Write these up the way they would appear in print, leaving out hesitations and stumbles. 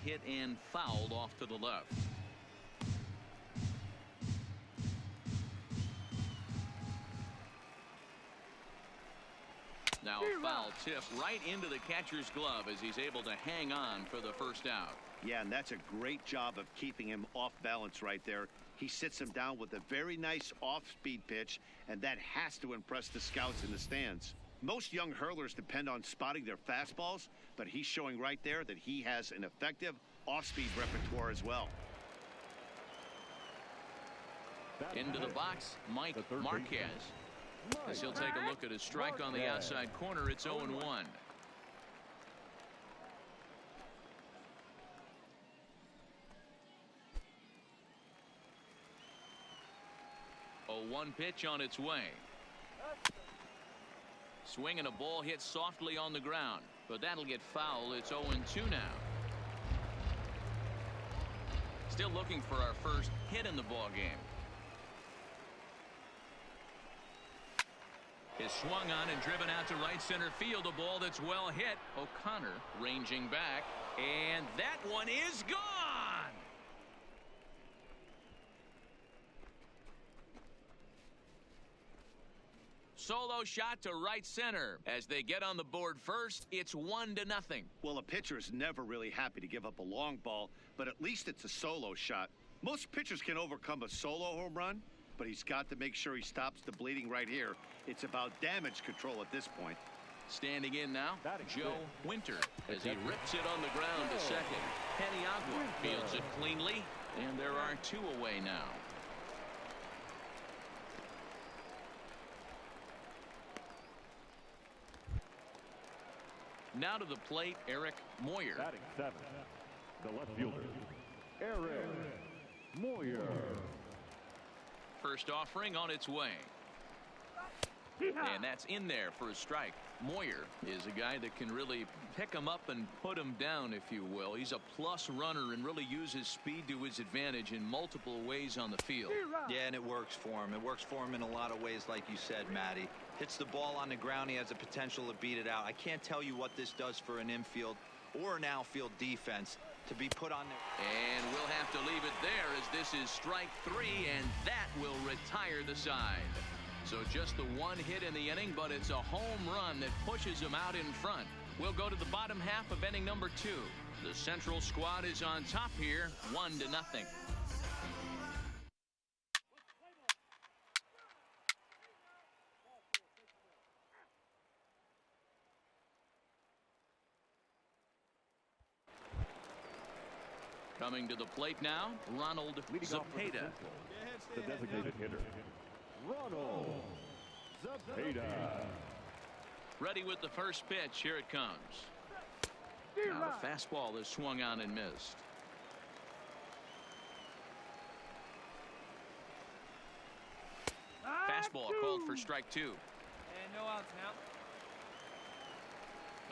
hit and fouled off to the left. Now a foul tip right into the catcher's glove as he's able to hang on for the first out. Yeah, and that's a great job of keeping him off balance right there. He sits him down with a very nice off-speed pitch, and that has to impress the scouts in the stands. Most young hurlers depend on spotting their fastballs, but he's showing right there that he has an effective off-speed repertoire as well. Into the box, Mike Marquez. As he'll take a look at his strike on the outside corner. It's 0-1. 0-1 pitch on its way. Swing and a ball hit softly on the ground, but that'll get foul. It's 0-2 now. Still looking for our first hit in the ball game. Is swung on and driven out to right center field. A ball that's well hit. O'Connor ranging back, and that one is gone. Solo shot to right center. As they get on the board first, it's 1-0. Well, a pitcher is never really happy to give up a long ball, but at least it's a solo shot. Most pitchers can overcome a solo home run, but he's got to make sure he stops the bleeding right here. It's about damage control at this point. Standing in now, Joe Winter, as he rips it on the ground to second. Peniagua fields it cleanly, and there are 2 away now. Now to the plate, Eric Moyer. Batting 7, the left fielder, Eric Moyer. First offering on its way. And that's in there for a strike. Moyer is a guy that can really pick him up and put him down, if you will. He's a plus runner and really uses speed to his advantage in multiple ways on the field. Yeah, and it works for him. It works for him in a lot of ways, like you said, Matty. Hits the ball on the ground. He has the potential to beat it out. I can't tell you what this does for an infield or an outfield defense to be put on there. And we'll have to leave it there as this is strike 3, and that will retire the side. So just the 1 hit in the inning, but it's a home run that pushes him out in front. We'll go to the bottom half of inning number 2. The Central squad is on top here, 1-0. Coming to the plate now, Ronald Zepeda. The designated hitter, Ronald Zepeda. Ready with the first pitch. Here it comes. Now the fastball is swung on and missed. Fastball called for strike 2. And no outs now.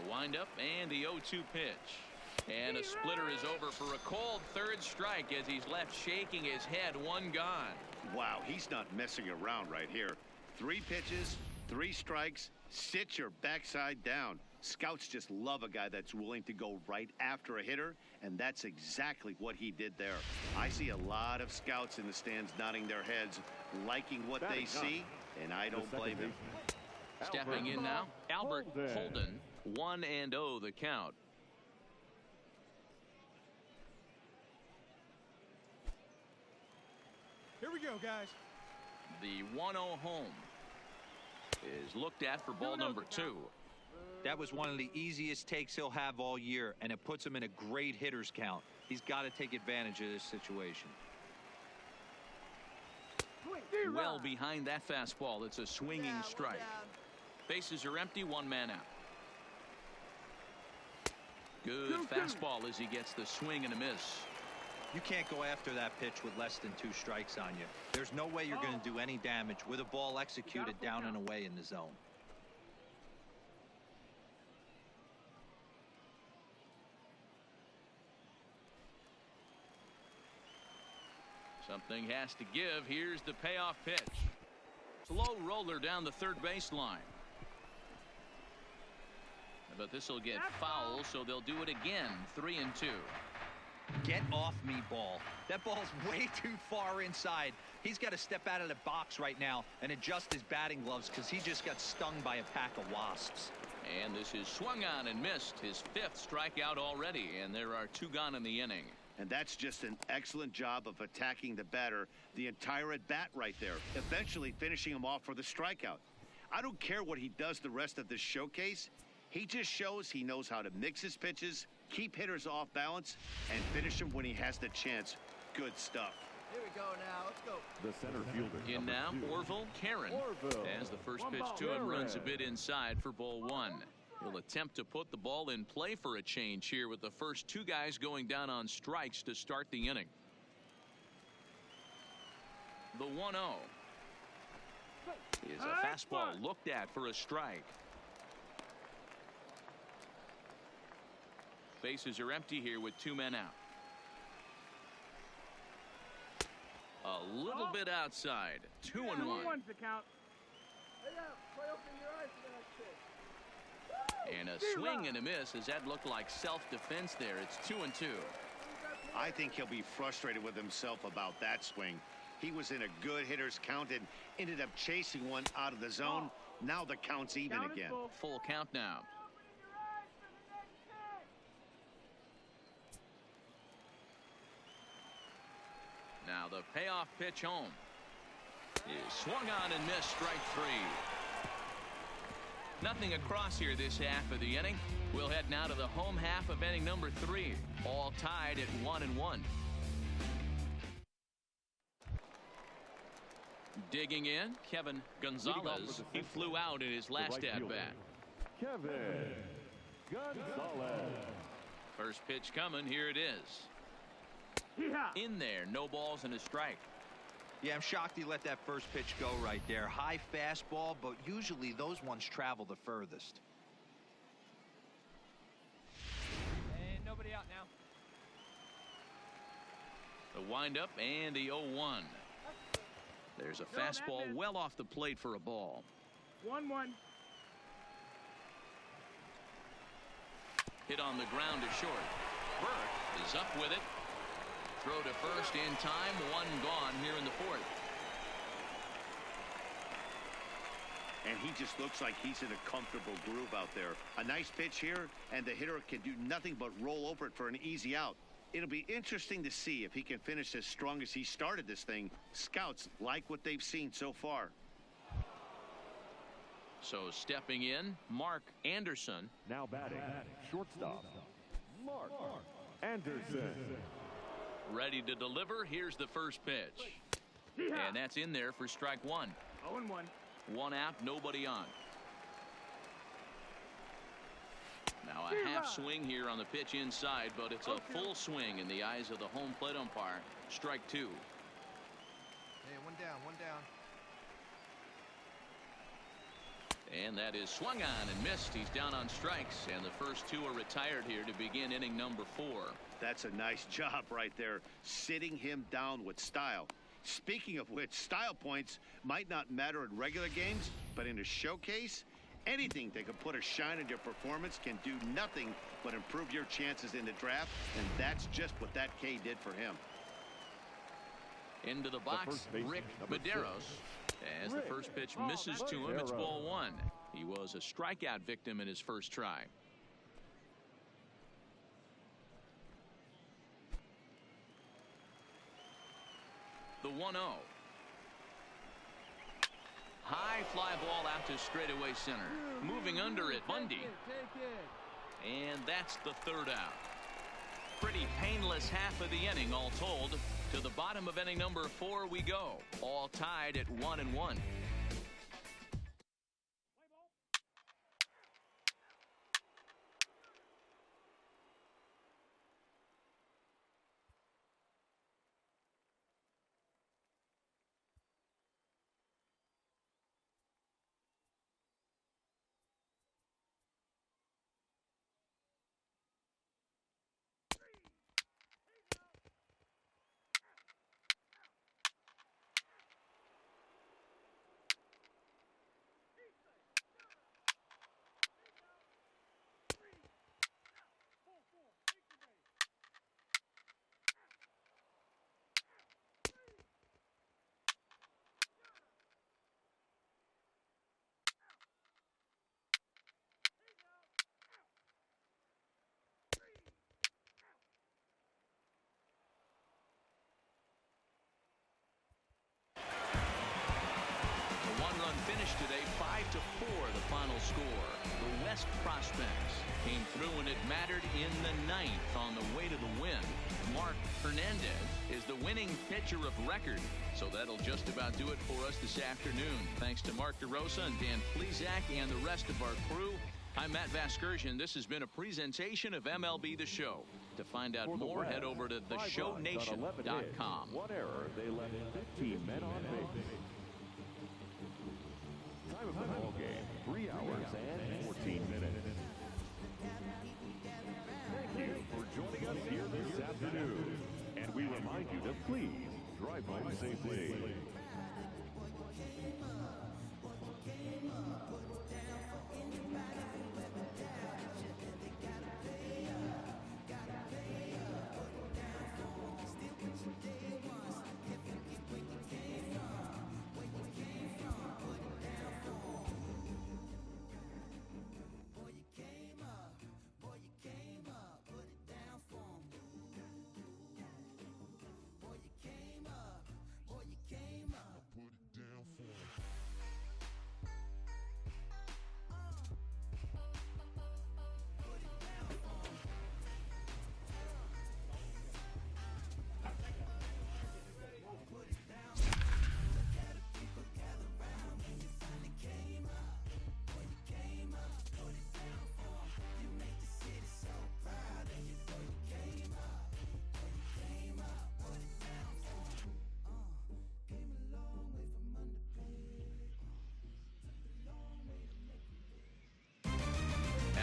The windup and the 0-2 pitch. And a splitter is over for a cold third strike as he's left shaking his head. 1 gone. Wow, he's not messing around right here. 3 pitches, 3 strikes. Sit your backside down. Scouts just love a guy that's willing to go right after a hitter, and that's exactly what he did there. I see a lot of scouts in the stands nodding their heads, liking what they see, and I don't blame them. Stepping in now, Albert Holden. 1-0 the count. Here we go, guys. The 1-0 home is looked at for ball number 2. That was one of the easiest takes he'll have all year, and it puts him in a great hitter's count. He's got to take advantage of this situation. Well behind that fastball. It's a swinging strike. Bases are empty, 1 man out. Good fastball as he gets the swing and a miss. You can't go after that pitch with less than 2 strikes on you. There's no way you're going to do any damage with a ball executed down and away in the zone. Something has to give. Here's the payoff pitch. Slow roller down the third baseline. But this will get foul, so they'll do it again. 3-2. Get off me, ball. That ball's way too far inside. He's got to step out of the box right now and adjust his batting gloves because he just got stung by a pack of wasps. And this is swung on and missed. His 5th strikeout already, and there are 2 gone in the inning. And that's just an excellent job of attacking the batter the entire at-bat right there, eventually finishing him off for the strikeout. I don't care what he does the rest of this showcase. He just shows he knows how to mix his pitches, keep hitters off balance, and finish them when he has the chance. Good stuff. Here we go now. Let's go. The center fielder. In now, Orville Karen. As the first pitch to him runs a bit inside for ball 1. He'll attempt to put the ball in play for a change here with the first 2 guys going down on strikes to start the inning. The 1-0 is a fastball looked at for a strike. Bases are empty here with 2 men out. A little bit outside. 2-1. The count. And a swing and a miss. Does that look like self-defense there? It's 2-2. I think he'll be frustrated with himself about that swing. He was in a good hitter's count and ended up chasing one out of the zone. Now the count's even again. Full count now. Now the payoff pitch home is swung on and missed. Strike 3. Nothing across here this half of the inning. We'll head now to the home half of inning number 3. All tied at 1-1. Digging in, Kevin Gonzalez. He flew out in his last at-bat. Kevin Gonzalez. First pitch coming. Here it is. In there, no balls and a strike. Yeah, I'm shocked he let that first pitch go right there. High fastball, but usually those ones travel the furthest. And nobody out now. The windup and the 0-1. There's a fastball well off the plate for a ball. 1-1. Hit on the ground to short. Burke is up with it. Throw to first in time. 1 gone here in the 4th. And he just looks like he's in a comfortable groove out there. A nice pitch here, and the hitter can do nothing but roll over it for an easy out. It'll be interesting to see if he can finish as strong as he started this thing. Scouts like what they've seen so far. So stepping in, Mark Anderson. Now batting, shortstop, Mark Anderson. Ready to deliver. Here's the first pitch. And that's in there for strike 1. 0-1. 1 out, nobody on. Now a half swing here on the pitch inside, but it's a full swing in the eyes of the home plate umpire. Strike 2. Hey, 1 down, 1 down. And that is swung on and missed. He's down on strikes, and the first 2 are retired here to begin inning number 4. That's a nice job right there, sitting him down with style. Speaking of which, style points might not matter in regular games, but in a showcase, anything that can put a shine on your performance can do nothing but improve your chances in the draft, and that's just what that K did for him. Into the box, Rick Medeiros. As the first pitch misses to him, it's ball 1. He was a strikeout victim in his first try. The 1-0. High fly ball out to straightaway center. Moving under it, Bundy. And that's the 3rd out. Pretty painless half of the inning all told. To the bottom of inning number 4 we go. All tied at 1-1. West prospects came through when it mattered in the ninth on the way to the win. Mark Hernandez is the winning pitcher of record. So that'll just about do it for us this afternoon. Thanks to Mark DeRosa and Dan Plesac and the rest of our crew. I'm Matt Vasgersian. This has been a presentation of MLB The Show. To find out more, head over to theshownation.com. One error, they left 15 men on base. Time of the ball game, 3 hours and 14 minutes. Thank you for joining us here this afternoon. And we remind you to please drive home safely.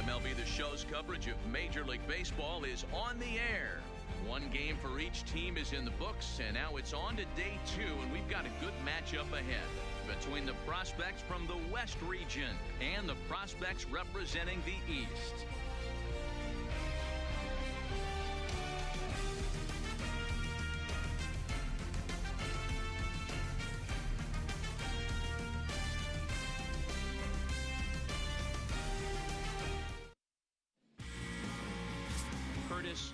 MLB The Show's coverage of Major League Baseball is on the air. One game for each team is in the books, and now it's on to day 2, and we've got a good matchup ahead between the prospects from the West region and the prospects representing the East.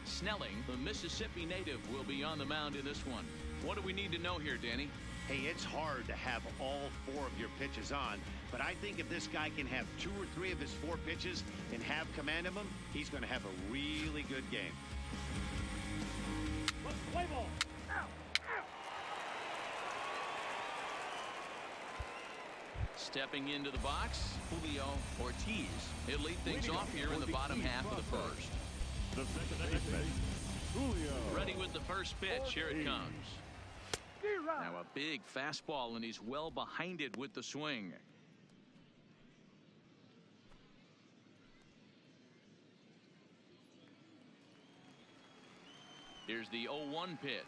Snelling, the Mississippi native, will be on the mound in this one. What do we need to know here, Danny? Hey, it's hard to have all 4 of your pitches on, but I think if this guy can have 2 or 3 of his 4 pitches and have command of them, he's going to have a really good game. Let's play ball. Ow. Ow. Stepping into the box, Julio Ortiz. He'll lead things off here in the bottom half of the first. The second baseman, Julio. Ready with the first pitch. Here it comes. Now a big fastball, and he's well behind it with the swing. Here's the 0-1 pitch.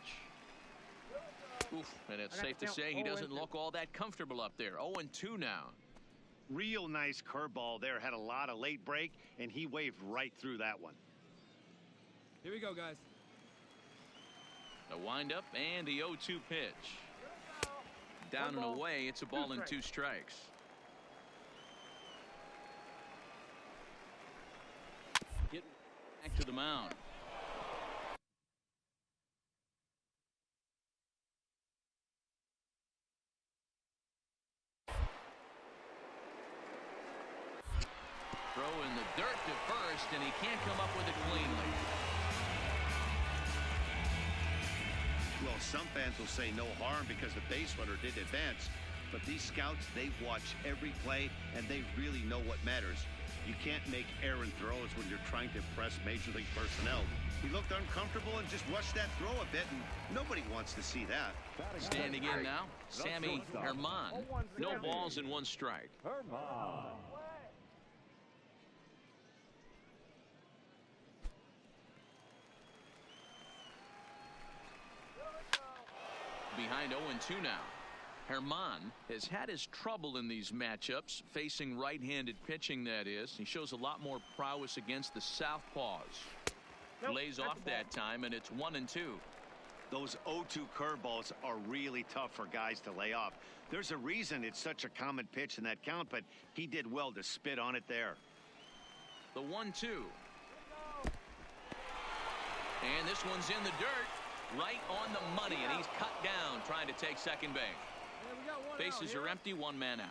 Oof, and it's safe to say he doesn't look all that comfortable up there. 0-2 now. Real nice curveball there. Had a lot of late break, and he waved right through that one. Here we go, guys. The windup and the 0-2 pitch. Down and away. It's a ball and 2 strikes. Get back to the mound. Throw in the dirt to first, and he can't come up with it cleanly. Well, some fans will say no harm because the base runner did advance, but these scouts, they've watched every play, and they really know what matters. You can't make errant throws when you're trying to impress Major League personnel. He looked uncomfortable and just rushed that throw a bit, and nobody wants to see that. Standing in now, Sammy Herman. No balls and 1 strike. Herman. Behind 0-2 now. Herman has had his trouble in these matchups, facing right-handed pitching, that is. He shows a lot more prowess against the southpaws. Lays off that time, and it's 1-2. Those 0-2 curveballs are really tough for guys to lay off. There's a reason it's such a common pitch in that count, but he did well to spit on it there. The 1-2. And this one's in the dirt. Right on the money, and he's cut down trying to take second base. Bases are empty, 1 man out.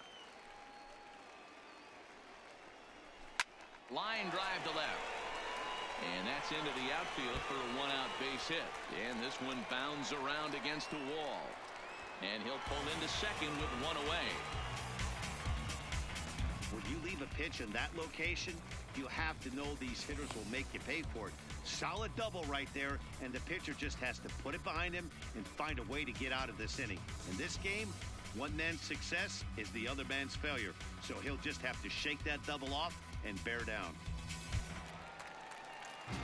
Line drive to left. And that's into the outfield for a one-out base hit. And this one bounds around against the wall. And he'll pull into second with one away. When you leave a pitch in that location, you have to know these hitters will make you pay for it. Solid double right there, and the pitcher just has to put it behind him and find a way to get out of this inning. In this game, one man's success is the other man's failure. So he'll just have to shake that double off and bear down.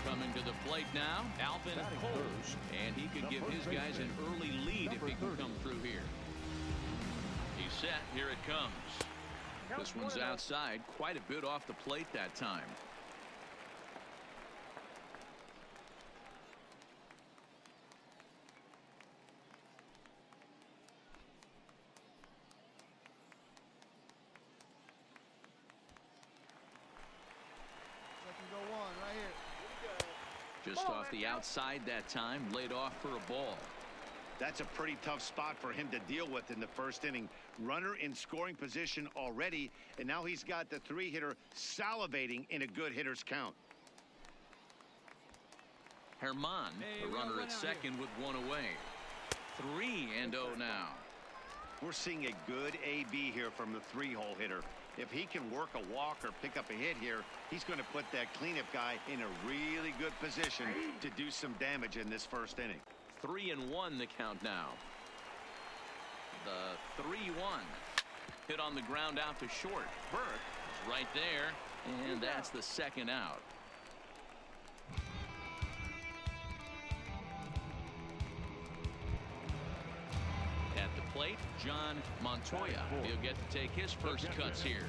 Coming to the plate now, Alvin Holmes. And he could give his guys an early lead if he can come through here. He's set. Here it comes. This one's outside, quite a bit off the plate that time. Just off the outside that time, laid off for a ball. That's a pretty tough spot for him to deal with in the first inning. Runner in scoring position already, and now he's got the three-hitter salivating in a good hitter's count. Herman, the runner at second with one away. 3-0 now. We're seeing a good AB here from the three-hole hitter. If he can work a walk or pick up a hit here, he's going to put that cleanup guy in a really good position to do some damage in this first inning. 3-1 the count now. The 3-1 hit on the ground out to short. Burke is right there, and that's the second out. At the plate, John Montoya. He'll get to take his first cuts here.